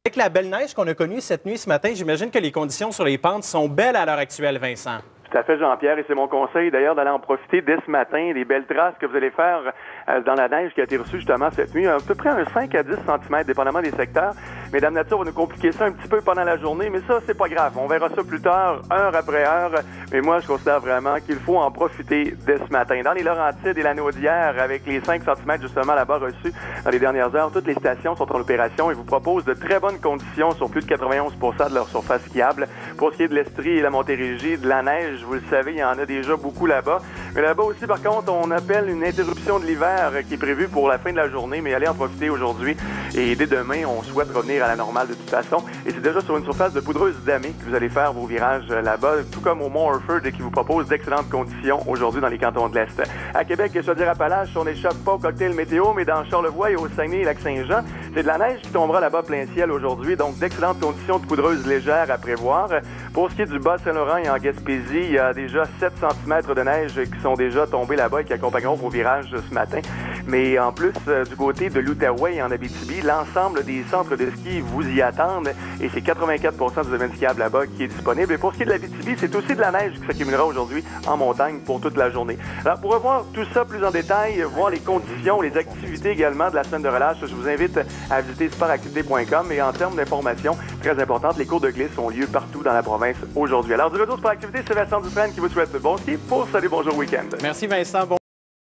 Avec la belle neige qu'on a connue cette nuit, ce matin, j'imagine que les conditions sur les pentes sont belles à l'heure actuelle, Vincent. Tout à fait, Jean-Pierre, et c'est mon conseil d'ailleurs d'aller en profiter dès ce matin. Les belles traces que vous allez faire dans la neige qui a été reçue justement cette nuit, à peu près un 5 à 10 cm, dépendamment des secteurs. Mais Dame Nature va nous compliquer ça un petit peu pendant la journée, mais ça, c'est pas grave. On verra ça plus tard, heure après heure. Mais moi, je considère vraiment qu'il faut en profiter dès ce matin. Dans les Laurentides et la Naudière, avec les 5 cm justement là-bas reçus dans les dernières heures, toutes les stations sont en opération et vous proposent de très bonnes conditions sur plus de 91 % de leur surface skiable. Pour ce qui est de l'Estrie et la Montérégie, de la neige, vous le savez, il y en a déjà beaucoup là-bas. Mais là-bas aussi, par contre, on appelle une interruption de l'hiver qui est prévue pour la fin de la journée, mais allez en profiter aujourd'hui. Et dès demain, on souhaite revenir à la normale de toute façon. Et c'est déjà sur une surface de poudreuse damée que vous allez faire vos virages là-bas, tout comme au Mont-Orford qui vous propose d'excellentes conditions aujourd'hui dans les cantons de l'Est. À Québec et Chaudière-Appalaches, on n'échappe pas au cocktail météo, mais dans Charlevoix et au Saguenay et Lac-Saint-Jean, c'est de la neige qui tombera là-bas plein ciel aujourd'hui, donc d'excellentes conditions de poudreuse légère à prévoir. Pour ce qui est du Bas-Saint-Laurent et en Gaspésie, il y a déjà 7 cm de neige qui sont déjà tombés là-bas et qui accompagneront vos virages ce matin. Mais en plus, du côté de l'Outaouais et en Abitibi, l'ensemble des centres de ski vous y attendent et c'est 84 % du domaine skiable là-bas qui est disponible. Et pour ce qui est de l'Abitibi, c'est aussi de la neige qui s'accumulera aujourd'hui en montagne pour toute la journée. Alors, pour revoir tout ça plus en détail, voir les conditions, les activités également de la semaine de relâche, je vous invite à visiter sportactivité.com. Et en termes d'informations très importantes, les cours de glisse ont lieu partout dans la province aujourd'hui. Alors, du retour Sport Activité, c'est Vincent Dufresne qui vous souhaite bon ski pour Salut Bonjour Week-end. Merci, Vincent. Bon